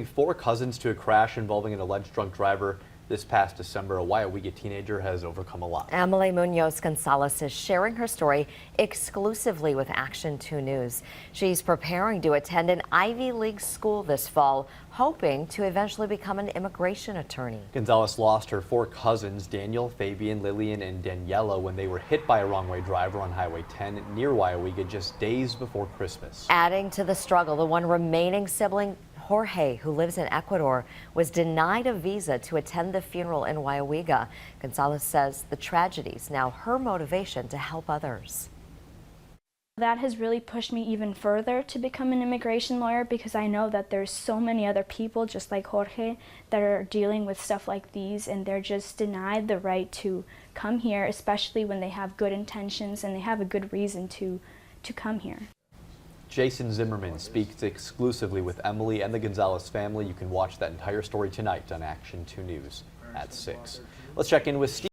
Four cousins to a crash involving an alleged drunk driver this past December. A Weyauwega teenager has overcome a lot. Emily Munoz Gonzalez is sharing her story exclusively with Action 2 News. She's preparing to attend an Ivy League school this fall, hoping to eventually become an immigration attorney. Gonzalez lost her four cousins, Daniel, Fabian, Lillian, and Daniela, when they were hit by a wrong-way driver on Highway 10 near Weyauwega just days before Christmas. Adding to the struggle, the one remaining sibling, Jorge, who lives in Ecuador, was denied a visa to attend the funeral in Weyauwega. Gonzalez says the tragedy is now her motivation to help others. That has really pushed me even further to become an immigration lawyer, because I know that there's so many other people just like Jorge that are dealing with stuff like these, and they're just denied the right to come here, especially when they have good intentions and they have a good reason to come here. Jason Zimmerman speaks exclusively with Emily and the Gonzalez family. You can watch that entire story tonight on Action 2 News at 6. Let's check in with Steve.